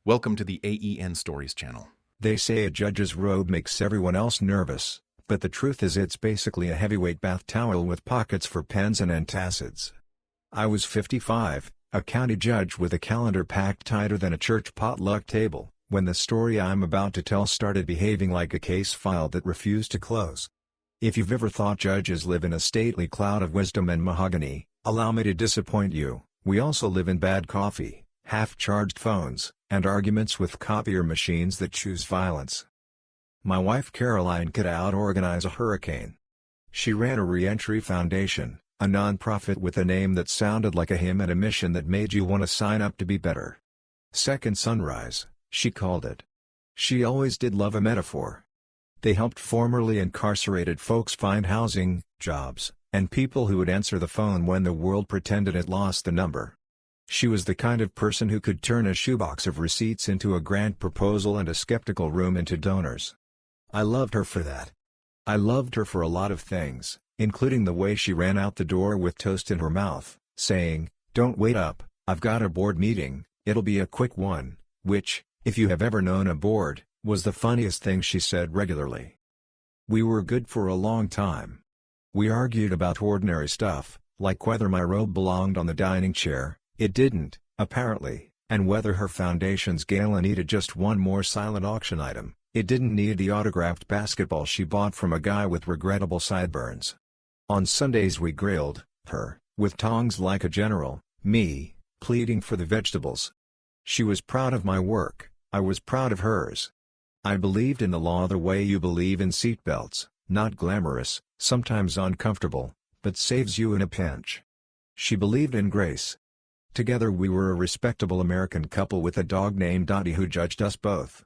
Welcome to the AEN Stories channel. They say a judge's robe makes everyone else nervous, but the truth is it's basically a heavyweight bath towel with pockets for pens and antacids. I was 55, a county judge with a calendar packed tighter than a church potluck table, when the story I'm about to tell started behaving like a case file that refused to close. If you've ever thought judges live in a stately cloud of wisdom and mahogany, allow me to disappoint you. We also live in bad coffee, half-charged phones, and arguments with copier machines that choose violence. My wife Caroline could out-organize a hurricane. She ran a reentry foundation, a non-profit with a name that sounded like a hymn and a mission that made you want to sign up to be better. Second Sunrise, she called it. She always did love a metaphor. They helped formerly incarcerated folks find housing, jobs, and people who would answer the phone when the world pretended it lost the number. She was the kind of person who could turn a shoebox of receipts into a grant proposal and a skeptical room into donors. I loved her for that. I loved her for a lot of things, including the way she ran out the door with toast in her mouth, saying, "Don't wait up, I've got a board meeting, it'll be a quick one," which, if you have ever known a board, was the funniest thing she said regularly. We were good for a long time. We argued about ordinary stuff, like whether my robe belonged on the dining chair. It didn't, apparently, and whether her foundation's gala needed just one more silent auction item. It didn't need the autographed basketball she bought from a guy with regrettable sideburns. On Sundays we grilled, her, with tongs like a general, me, pleading for the vegetables. She was proud of my work, I was proud of hers. I believed in the law the way you believe in seatbelts, not glamorous, sometimes uncomfortable, but saves you in a pinch. She believed in grace. Together we were a respectable American couple with a dog named Dottie who judged us both.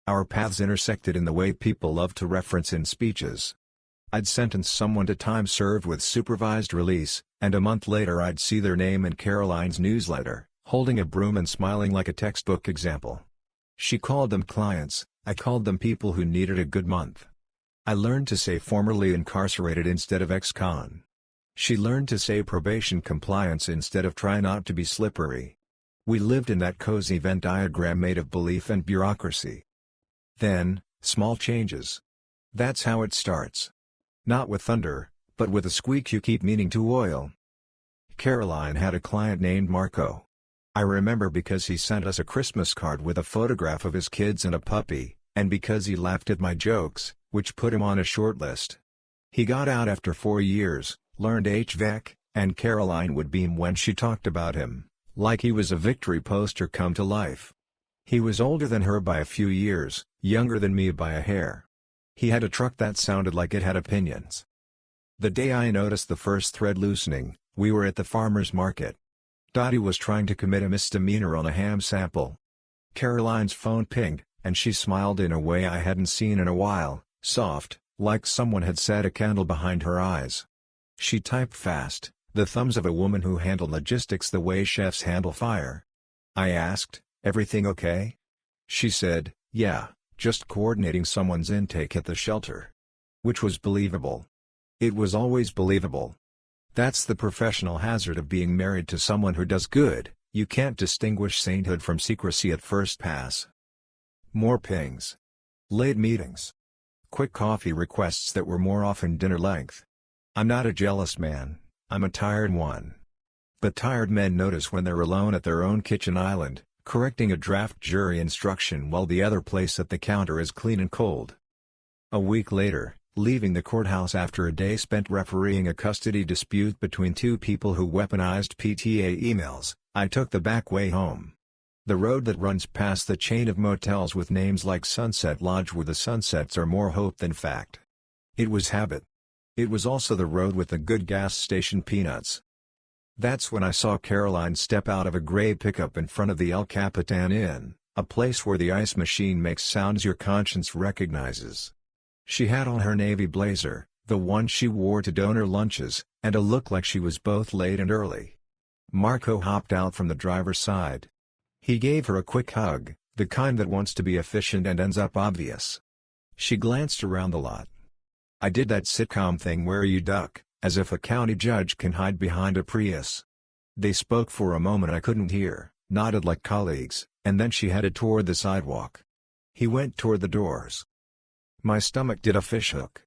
Our paths intersected in the way people love to reference in speeches. I'd sentence someone to time served with supervised release, and a month later I'd see their name in Caroline's newsletter, holding a broom and smiling like a textbook example. She called them clients, I called them people who needed a good month. I learned to say formerly incarcerated instead of ex-con. She learned to say probation compliance instead of try not to be slippery. We lived in that cozy Venn diagram made of belief and bureaucracy. Then, small changes. That's how it starts. Not with thunder, but with a squeak you keep meaning to oil. Caroline had a client named Marco. I remember because he sent us a Christmas card with a photograph of his kids and a puppy, and because he laughed at my jokes, which put him on a short list. He got out after 4 years, learned HVAC, and Caroline would beam when she talked about him, like he was a victory poster come to life. He was older than her by a few years, younger than me by a hair. He had a truck that sounded like it had opinions. The day I noticed the first thread loosening, we were at the farmer's market. Dottie was trying to commit a misdemeanor on a ham sample. Caroline's phone pinged, and she smiled in a way I hadn't seen in a while, soft, like someone had set a candle behind her eyes. She typed fast, the thumbs of a woman who handled logistics the way chefs handle fire. I asked, "Everything okay?" She said, "Yeah, just coordinating someone's intake at the shelter." Which was believable. It was always believable. That's the professional hazard of being married to someone who does good, you can't distinguish sainthood from secrecy at first pass. More pings. Late meetings. Quick coffee requests that were more often dinner length. I'm not a jealous man, I'm a tired one. But tired men notice when they're alone at their own kitchen island, correcting a draft jury instruction while the other place at the counter is clean and cold. A week later, leaving the courthouse after a day spent refereeing a custody dispute between two people who weaponized PTA emails, I took the back way home. The road that runs past the chain of motels with names like Sunset Lodge where the sunsets are more hope than fact. It was habit. It was also the road with the good gas station peanuts. That's when I saw Caroline step out of a gray pickup in front of the El Capitan Inn, a place where the ice machine makes sounds your conscience recognizes. She had on her navy blazer, the one she wore to donor lunches, and a look like she was both late and early. Marco hopped out from the driver's side. He gave her a quick hug, the kind that wants to be efficient and ends up obvious. She glanced around the lot. I did that sitcom thing where you duck, as if a county judge can hide behind a Prius. They spoke for a moment I couldn't hear, nodded like colleagues, and then she headed toward the sidewalk. He went toward the doors. My stomach did a fishhook.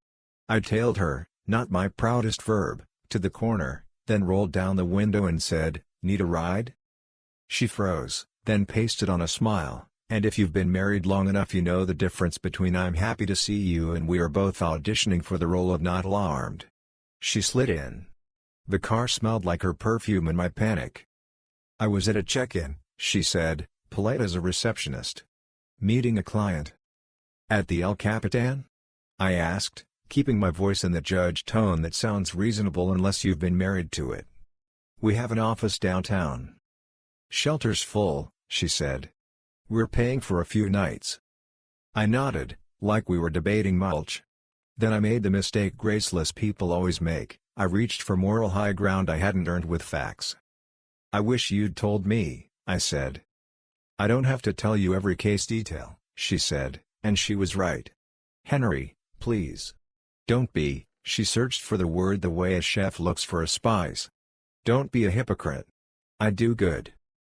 I tailed her, not my proudest verb, to the corner, then rolled down the window and said, "Need a ride?" She froze, then pasted on a smile, and if you've been married long enough you know the difference between "I'm happy to see you" and "we are both auditioning for the role of not alarmed." She slid in. The car smelled like her perfume and my panic. "I was at a check-in," she said, polite as a receptionist. "Meeting a client." "At the El Capitan?" I asked, keeping my voice in the judge tone that sounds reasonable unless you've been married to it. "We have an office downtown." "Shelter's full," she said. "We're paying for a few nights." I nodded, like we were debating mulch. Then I made the mistake graceless people always make. I reached for moral high ground I hadn't earned with facts. "I wish you'd told me," I said. "I don't have to tell you every case detail," she said, and she was right. "Henry, please. Don't be," she searched for the word the way a chef looks for a spice. "Don't be a hypocrite. I do good.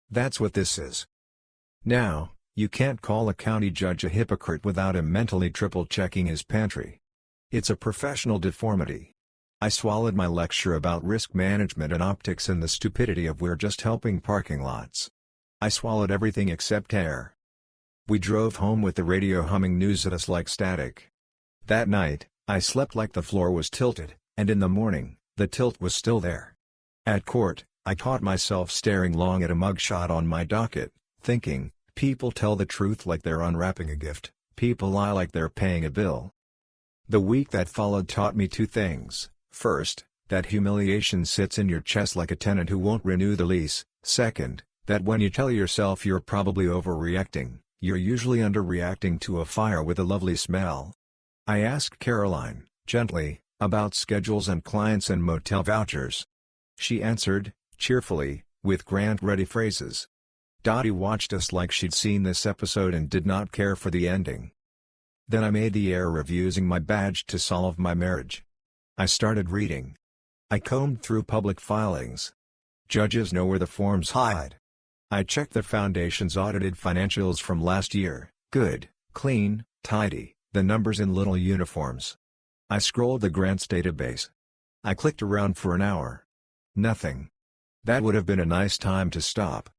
That's what this is." Now, you can't call a county judge a hypocrite without him mentally triple-checking his pantry. It's a professional deformity. I swallowed my lecture about risk management and optics and the stupidity of "we're just helping parking lots." I swallowed everything except air. We drove home with the radio humming news at us like static. That night, I slept like the floor was tilted, and in the morning, the tilt was still there. At court, I caught myself staring long at a mugshot on my docket, thinking, people tell the truth like they're unwrapping a gift, people lie like they're paying a bill. The week that followed taught me two things. First, that humiliation sits in your chest like a tenant who won't renew the lease. Second, that when you tell yourself you're probably overreacting, you're usually underreacting to a fire with a lovely smell. I asked Caroline, gently, about schedules and clients and motel vouchers. She answered, cheerfully, with grant-ready phrases. Dottie watched us like she'd seen this episode and did not care for the ending. Then I made the error of using my badge to solve my marriage. I started reading. I combed through public filings. Judges know where the forms hide. I checked the foundation's audited financials from last year, good, clean, tidy, the numbers in little uniforms. I scrolled the grants database. I clicked around for an hour. Nothing. That would have been a nice time to stop.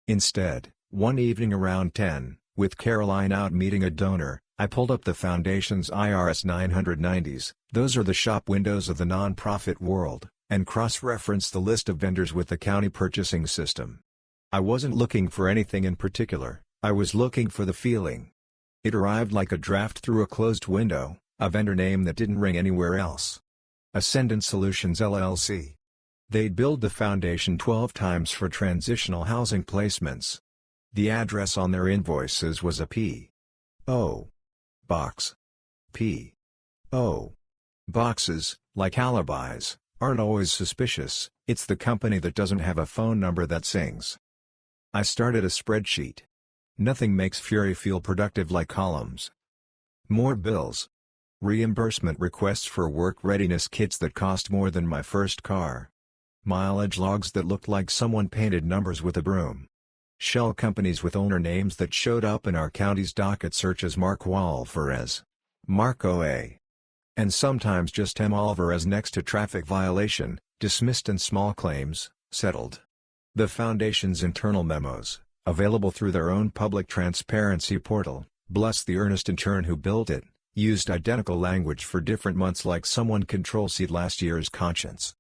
Instead, one evening around 10, with Caroline out meeting a donor, I pulled up the foundation's IRS 990s, those are the shop windows of the nonprofit world, and cross-referenced the list of vendors with the county purchasing system. I wasn't looking for anything in particular, I was looking for the feeling. It arrived like a draft through a closed window, a vendor name that didn't ring anywhere else. Ascendant Solutions LLC. They'd billed the foundation 12 times for transitional housing placements. The address on their invoices was a P.O. Box. P.O. Boxes, like alibis, aren't always suspicious, it's the company that doesn't have a phone number that sings. I started a spreadsheet. Nothing makes Fury feel productive like columns. More bills. Reimbursement requests for work readiness kits that cost more than my first car. Mileage logs that looked like someone painted numbers with a broom. Shell companies with owner names that showed up in our county's docket search as Mark Alvarez, Marco A. And sometimes just M. Alvarez next to traffic violation, dismissed and small claims, settled. The foundation's internal memos, available through their own public transparency portal, bless the earnest intern who built it, used identical language for different months like someone control-C'd last year's conscience.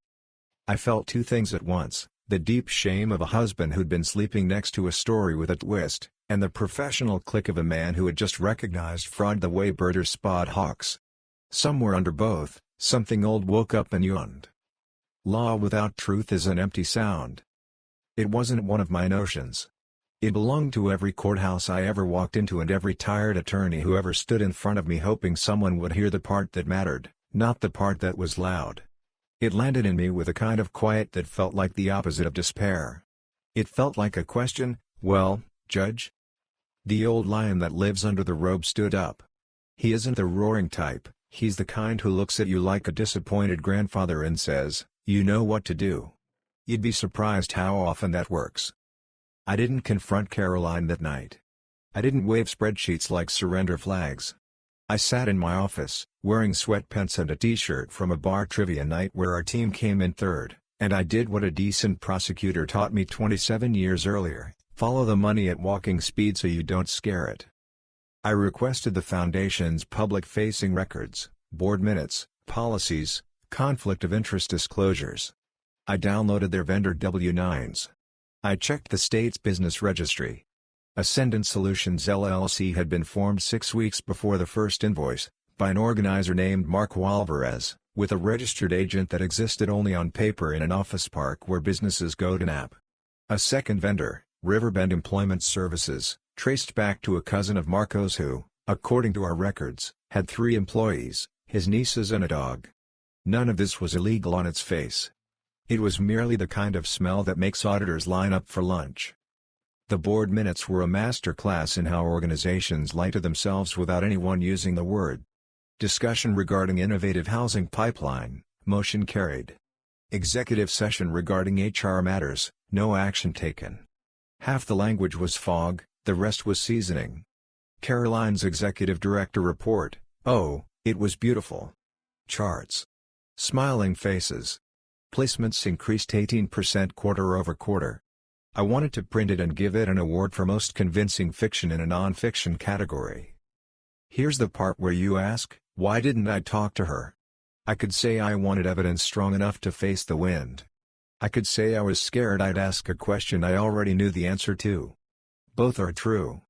I felt two things at once. The deep shame of a husband who'd been sleeping next to a story with a twist, and the professional click of a man who had just recognized fraud the way birders spot hawks. Somewhere under both, something old woke up and yawned. Law without truth is an empty sound. It wasn't one of my notions. It belonged to every courthouse I ever walked into and every tired attorney who ever stood in front of me hoping someone would hear the part that mattered, not the part that was loud. It landed in me with a kind of quiet that felt like the opposite of despair. It felt like a question, "Well, Judge?" The old lion that lives under the robe stood up. He isn't the roaring type, he's the kind who looks at you like a disappointed grandfather and says, "You know what to do." You'd be surprised how often that works. I didn't confront Caroline that night. I didn't wave spreadsheets like surrender flags. I sat in my office, wearing sweatpants and a t-shirt from a bar trivia night where our team came in third, and I did what a decent prosecutor taught me 27 years earlier: follow the money at walking speed so you don't scare it. I requested the Foundation's public-facing records, board minutes, policies, conflict of interest disclosures. I downloaded their vendor W-9s. I checked the state's business registry. Ascendant Solutions LLC had been formed 6 weeks before the first invoice, by an organizer named Mark Walvarez, with a registered agent that existed only on paper in an office park where businesses go to nap. A second vendor, Riverbend Employment Services, traced back to a cousin of Marco's who, according to our records, had 3 employees, his nieces and a dog. None of this was illegal on its face. It was merely the kind of smell that makes auditors line up for lunch. The board minutes were a master class in how organizations lie to themselves without anyone using the word. Discussion regarding innovative housing pipeline, motion carried. Executive session regarding HR matters, no action taken. Half the language was fog, the rest was seasoning. Caroline's executive director report: oh, it was beautiful. Charts. Smiling faces. Placements increased 18% quarter-over-quarter. I wanted to print it and give it an award for most convincing fiction in a non-fiction category. Here's the part where you ask, why didn't I talk to her? I could say I wanted evidence strong enough to face the wind. I could say I was scared I'd ask a question I already knew the answer to. Both are true.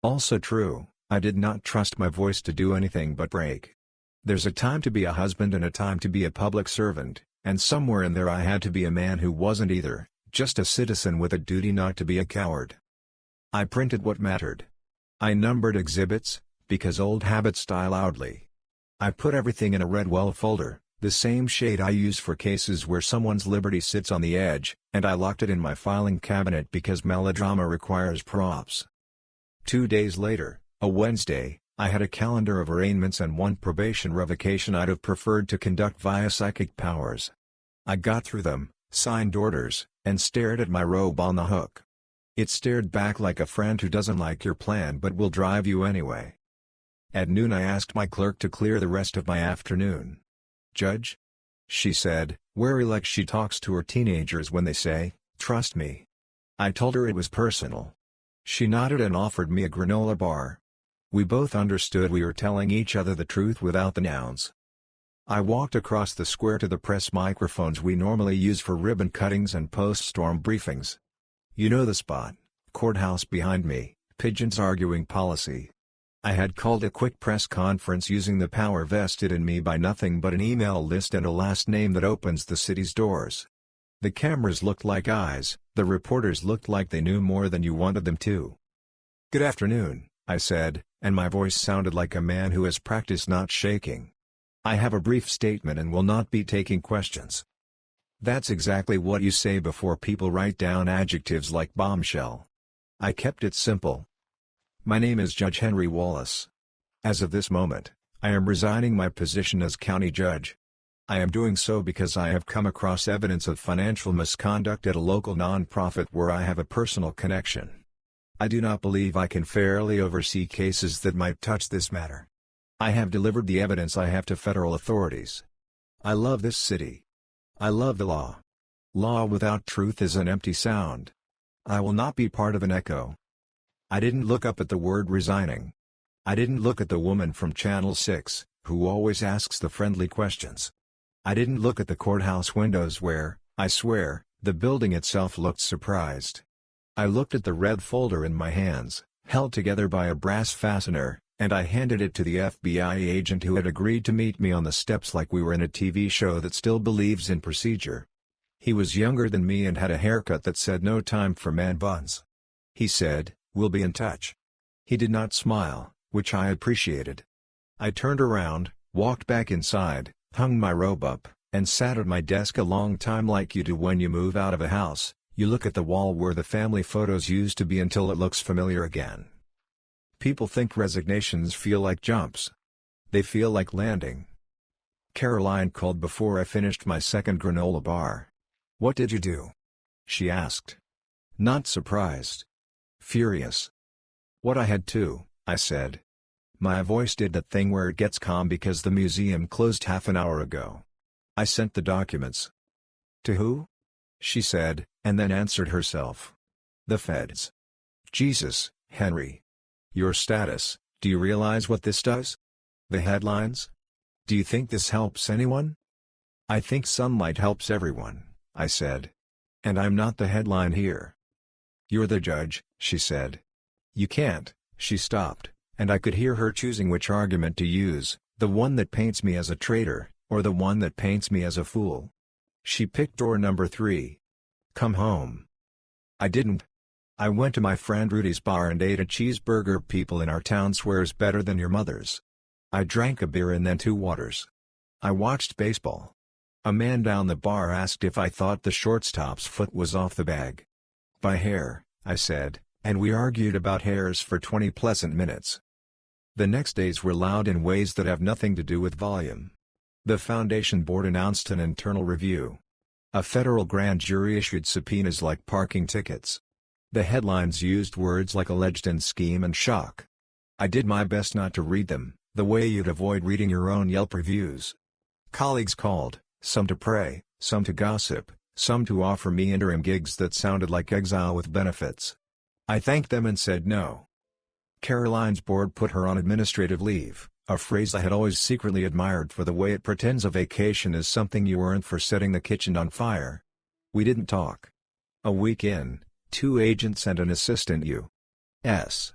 Also true, I did not trust my voice to do anything but break. There's a time to be a husband and a time to be a public servant, and somewhere in there I had to be a man who wasn't either. Just a citizen with a duty not to be a coward. I printed what mattered. I numbered exhibits, because old habits die loudly. I put everything in a red well folder, the same shade I use for cases where someone's liberty sits on the edge, and I locked it in my filing cabinet because melodrama requires props. 2 days later, a Wednesday, I had a calendar of arraignments and 1 probation revocation I'd have preferred to conduct via psychic powers. I got through them, signed orders, and stared at my robe on the hook. It stared back like a friend who doesn't like your plan but will drive you anyway. At noon I asked my clerk to clear the rest of my afternoon. "Judge?" she said, wary like she talks to her teenagers when they say, "Trust me." I told her it was personal. She nodded and offered me a granola bar. We both understood we were telling each other the truth without the nouns. I walked across the square to the press microphones we normally use for ribbon cuttings and post-storm briefings. You know the spot, courthouse behind me, pigeons arguing policy. I had called a quick press conference using the power vested in me by nothing but an email list and a last name that opens the city's doors. The cameras looked like eyes, the reporters looked like they knew more than you wanted them to. "Good afternoon," I said, and my voice sounded like a man who has practiced not shaking. "I have a brief statement and will not be taking questions." That's exactly what you say before people write down adjectives like bombshell. I kept it simple. My name is Judge Henry Wallace. As of this moment, I am resigning my position as county judge. I am doing so because I have come across evidence of financial misconduct at a local nonprofit where I have a personal connection. I do not believe I can fairly oversee cases that might touch this matter. I have delivered the evidence I have to federal authorities. I love this city. I love the law. Law without truth is an empty sound. I will not be part of an echo. I didn't look up at the word resigning. I didn't look at the woman from Channel 6, who always asks the friendly questions. I didn't look at the courthouse windows where, I swear, the building itself looked surprised. I looked at the red folder in my hands, held together by a brass fastener, and I handed it to the FBI agent who had agreed to meet me on the steps like we were in a TV show that still believes in procedure. He was younger than me and had a haircut that said no time for man buns. He said, "We'll be in touch." He did not smile, which I appreciated. I turned around, walked back inside, hung my robe up, and sat at my desk a long time like you do when you move out of a house. You look at the wall where the family photos used to be until it looks familiar again. People think resignations feel like jumps. They feel like landing. Caroline called before I finished my second granola bar. "What did you do?" she asked. Not surprised. Furious. What I had to, I said. My voice did that thing where it gets calm because the museum closed half an hour ago. I sent the documents. To who? She said, and then answered herself. The feds. Jesus, Henry. Your status, do you realize what this does? The headlines? Do you think this helps anyone? I think sunlight helps everyone, I said. And I'm not the headline here. You're the judge, she said. You can't, she stopped, and I could hear her choosing which argument to use, the one that paints me as a traitor, or the one that paints me as a fool. She picked door number 3. Come home. I didn't. I went to my friend Rudy's bar and ate a cheeseburger people in our town swears better than your mother's. I drank a beer and then 2 waters. I watched baseball. A man down the bar asked if I thought the shortstop's foot was off the bag. By hair, I said, and we argued about hairs for 20 pleasant minutes. The next days were loud in ways that have nothing to do with volume. The Foundation Board announced an internal review. A federal grand jury issued subpoenas like parking tickets. The headlines used words like alleged and scheme and shock. I did my best not to read them, the way you'd avoid reading your own Yelp reviews. Colleagues called, some to pray, some to gossip, some to offer me interim gigs that sounded like exile with benefits. I thanked them and said no. Caroline's board put her on administrative leave, a phrase I had always secretly admired for the way it pretends a vacation is something you earned for setting the kitchen on fire. We didn't talk. A week in, 2 agents and an assistant U.S.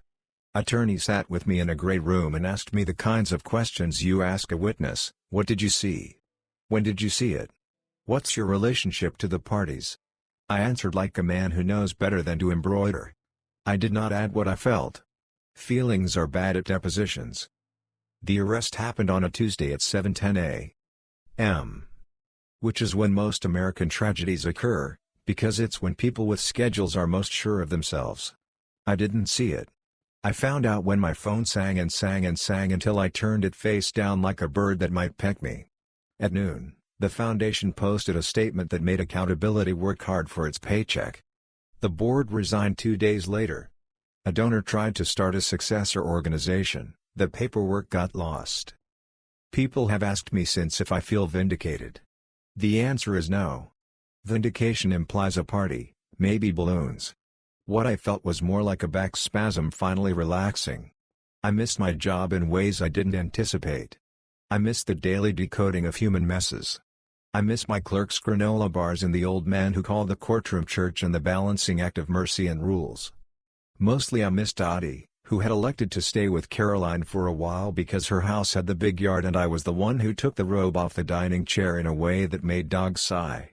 attorney sat with me in a great room and asked me the kinds of questions you ask a witness. What did you see? When did you see it? What's your relationship to the parties? I answered like a man who knows better than to embroider. I did not add what I felt. Feelings are bad at depositions. The arrest happened on a Tuesday at 7:10 a.m. Which is when most American tragedies occur, because it's when people with schedules are most sure of themselves. I didn't see it. I found out when my phone sang and sang and sang until I turned it face down like a bird that might peck me. At noon, the foundation posted a statement that made accountability work hard for its paycheck. The board resigned 2 days later. A donor tried to start a successor organization. The paperwork got lost. People have asked me since if I feel vindicated. The answer is no. Vindication implies a party, maybe balloons. What I felt was more like a back spasm finally relaxing. I missed my job in ways I didn't anticipate. I missed the daily decoding of human messes. I miss my clerk's granola bars and the old man who called the courtroom church and the balancing act of mercy and rules. Mostly I missed Dottie, who had elected to stay with Caroline for a while because her house had the big yard and I was the one who took the robe off the dining chair in a way that made dogs sigh.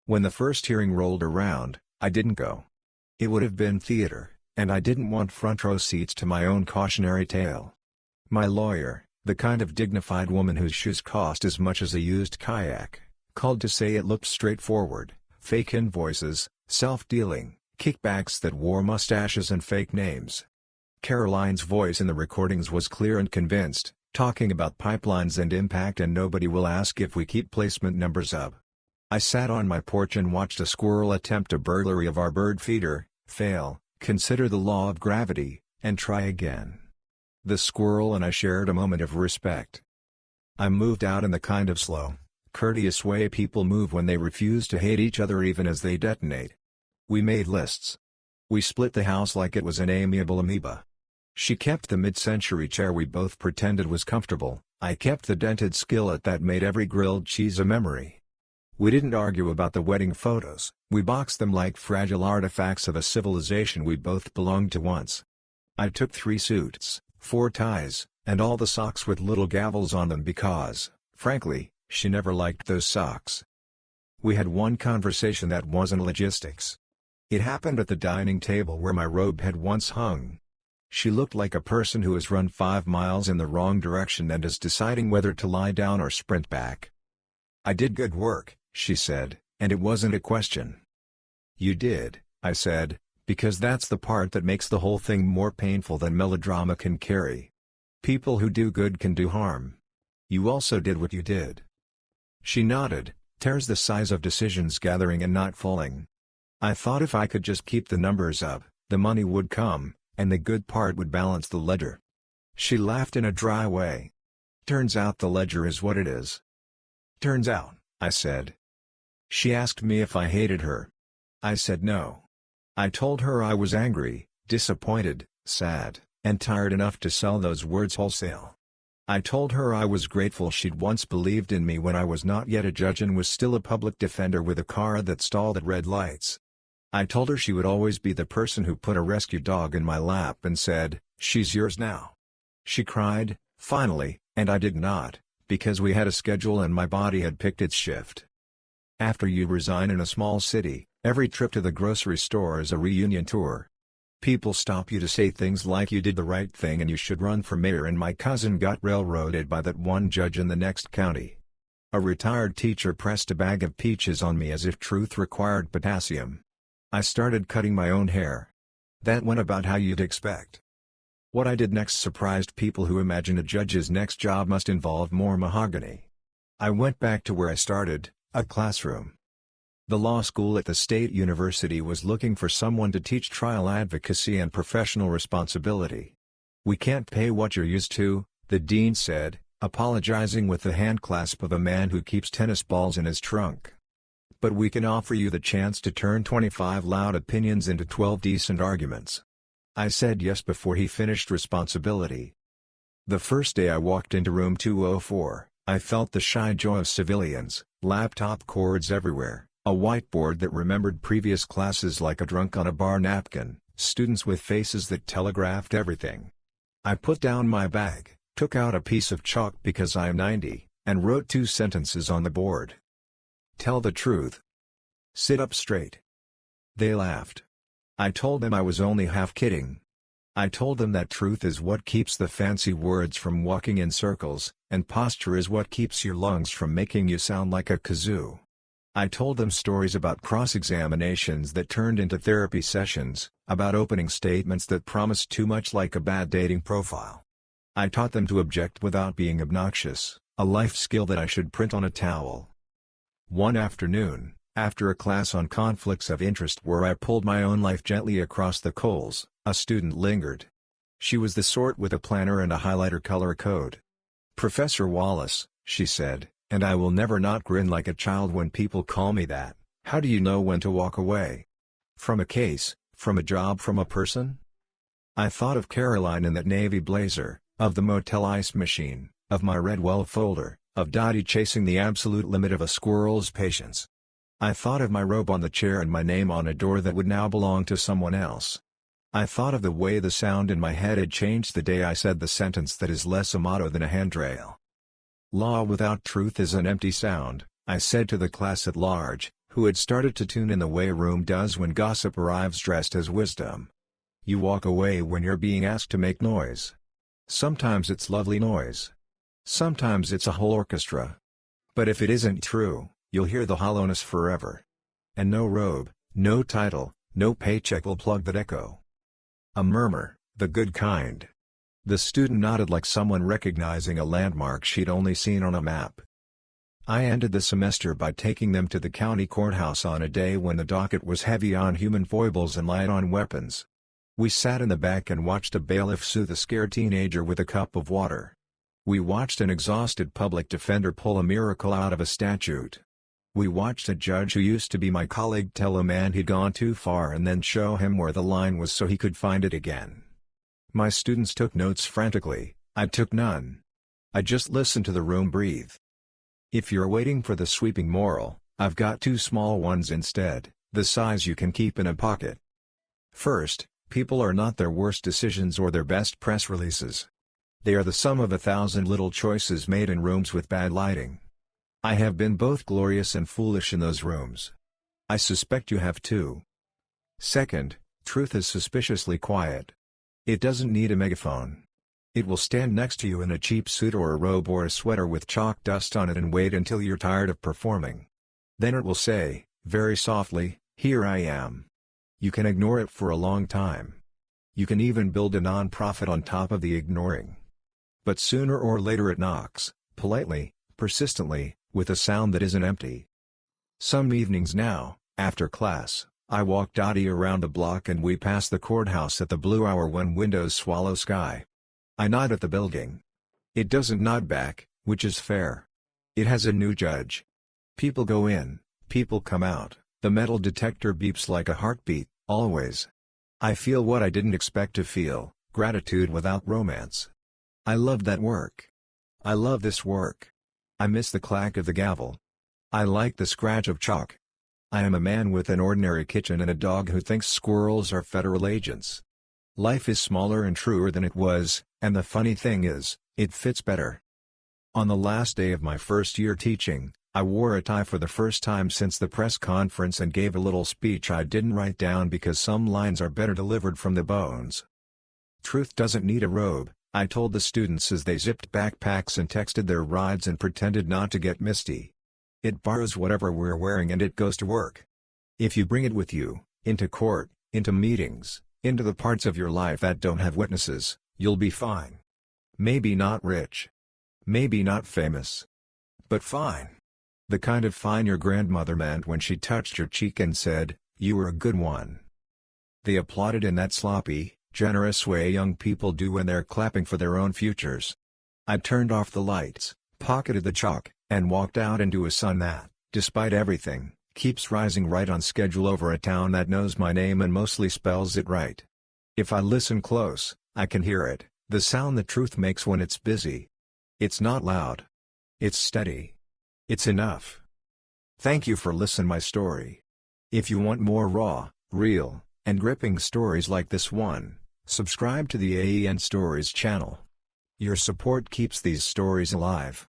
When the first hearing rolled around, I didn't go. It would have been theater, and I didn't want front row seats to my own cautionary tale. My lawyer, the kind of dignified woman whose shoes cost as much as a used kayak, called to say it looked straightforward, fake invoices, self-dealing, kickbacks that wore mustaches and fake names. Caroline's voice in the recordings was clear and convinced, talking about pipelines and impact and nobody will ask if we keep placement numbers up. I sat on my porch and watched a squirrel attempt a burglary of our bird feeder, fail, consider the law of gravity, and try again. The squirrel and I shared a moment of respect. I moved out in the kind of slow, courteous way people move when they refuse to hate each other even as they detonate. We made lists. We split the house like it was an amiable amoeba. She kept the mid-century chair we both pretended was comfortable, I kept the dented skillet that made every grilled cheese a memory. We didn't argue about the wedding photos, we boxed them like fragile artifacts of a civilization we both belonged to once. I took 3 suits, 4 ties, and all the socks with little gavels on them because, frankly, she never liked those socks. We had one conversation that wasn't logistics. It happened at the dining table where my robe had once hung. She looked like a person who has run 5 miles in the wrong direction and is deciding whether to lie down or sprint back. I did good work, she said, and it wasn't a question. You did, I said, because that's the part that makes the whole thing more painful than melodrama can carry. People who do good can do harm. You also did what you did. She nodded, tears the size of decisions gathering and not falling. I thought if I could just keep the numbers up, the money would come, and the good part would balance the ledger. She laughed in a dry way. Turns out the ledger is what it is. Turns out, I said. She asked me if I hated her. I said no. I told her I was angry, disappointed, sad, and tired enough to sell those words wholesale. I told her I was grateful she'd once believed in me when I was not yet a judge and was still a public defender with a car that stalled at red lights. I told her she would always be the person who put a rescue dog in my lap and said, "She's yours now." She cried, finally, and I did not, because we had a schedule and my body had picked its shift. After you resign in a small city, every trip to the grocery store is a reunion tour. People stop you to say things like you did the right thing and you should run for mayor, and my cousin got railroaded by that one judge in the next county. A retired teacher pressed a bag of peaches on me as if truth required potassium. I started cutting my own hair. That went about how you'd expect. What I did next surprised people who imagine a judge's next job must involve more mahogany. I went back to where I started, a classroom. The law school at the state university was looking for someone to teach trial advocacy and professional responsibility. "We can't pay what you're used to," the dean said, apologizing with the handclasp of a man who keeps tennis balls in his trunk. "But we can offer you the chance to turn 25 loud opinions into 12 decent arguments." I said yes before he finished responsibility. The first day I walked into room 204, I felt the shy joy of civilians, laptop cords everywhere, a whiteboard that remembered previous classes like a drunk on a bar napkin, students with faces that telegraphed everything. I put down my bag, took out a piece of chalk because I am 90, and wrote 2 sentences on the board. Tell the truth. Sit up straight. They laughed. I told them I was only half kidding. I told them that truth is what keeps the fancy words from walking in circles, and posture is what keeps your lungs from making you sound like a kazoo. I told them stories about cross-examinations that turned into therapy sessions, about opening statements that promised too much like a bad dating profile. I taught them to object without being obnoxious, a life skill that I should print on a towel. One afternoon, after a class on conflicts of interest where I pulled my own life gently across the coals, a student lingered. She was the sort with a planner and a highlighter color code. "Professor Wallace," she said, "and I will never not grin like a child when people call me that. How do you know when to walk away? From a case, from a job, from a person?" I thought of Caroline in that navy blazer, of the motel ice machine, of my Redwell folder, of Dottie chasing the absolute limit of a squirrel's patience. I thought of my robe on the chair and my name on a door that would now belong to someone else. I thought of the way the sound in my head had changed the day I said the sentence that is less a motto than a handrail. "Law without truth is an empty sound," I said to the class at large, who had started to tune in the way a room does when gossip arrives dressed as wisdom. You walk away when you're being asked to make noise. Sometimes it's lovely noise. Sometimes it's a whole orchestra. But if it isn't true, you'll hear the hollowness forever. And no robe, no title, no paycheck will plug that echo. A murmur, the good kind. The student nodded like someone recognizing a landmark she'd only seen on a map. I ended the semester by taking them to the county courthouse on a day when the docket was heavy on human foibles and light on weapons. We sat in the back and watched a bailiff soothe a scared teenager with a cup of water. We watched an exhausted public defender pull a miracle out of a statute. We watched a judge who used to be my colleague tell a man he'd gone too far and then show him where the line was so he could find it again. My students took notes frantically, I took none. I just listened to the room breathe. If you're waiting for the sweeping moral, I've got 2 small ones instead, the size you can keep in a pocket. First, people are not their worst decisions or their best press releases. They are the sum of 1,000 little choices made in rooms with bad lighting. I have been both glorious and foolish in those rooms. I suspect you have too. Second, truth is suspiciously quiet. It doesn't need a megaphone. It will stand next to you in a cheap suit or a robe or a sweater with chalk dust on it and wait until you're tired of performing. Then it will say, very softly, "Here I am." You can ignore it for a long time. You can even build a non-profit on top of the ignoring. But sooner or later it knocks, politely, persistently, with a sound that isn't empty. Some evenings now, after class, I walked Dottie around the block and we passed the courthouse at the blue hour when windows swallow sky. I nod at the building. It doesn't nod back, which is fair. It has a new judge. People go in, people come out, the metal detector beeps like a heartbeat, always. I feel what I didn't expect to feel, gratitude without romance. I love that work. I love this work. I miss the clack of the gavel. I like the scratch of chalk. I am a man with an ordinary kitchen and a dog who thinks squirrels are federal agents. Life is smaller and truer than it was, and the funny thing is, it fits better. On the last day of my first year teaching, I wore a tie for the first time since the press conference and gave a little speech I didn't write down because some lines are better delivered from the bones. Truth doesn't need a robe, I told the students as they zipped backpacks and texted their rides and pretended not to get misty. It borrows whatever we're wearing and it goes to work. If you bring it with you, into court, into meetings, into the parts of your life that don't have witnesses, you'll be fine. Maybe not rich. Maybe not famous. But fine. The kind of fine your grandmother meant when she touched your cheek and said, "You were a good one." They applauded in that sloppy, generous way young people do when they're clapping for their own futures. I turned off the lights, pocketed the chalk, and walked out into a sun that, despite everything, keeps rising right on schedule over a town that knows my name and mostly spells it right. If I listen close, I can hear it, the sound the truth makes when it's busy. It's not loud. It's steady. It's enough. Thank you for listening my story. If you want more raw, real, and gripping stories like this one, subscribe to the AEN Stories channel. Your support keeps these stories alive.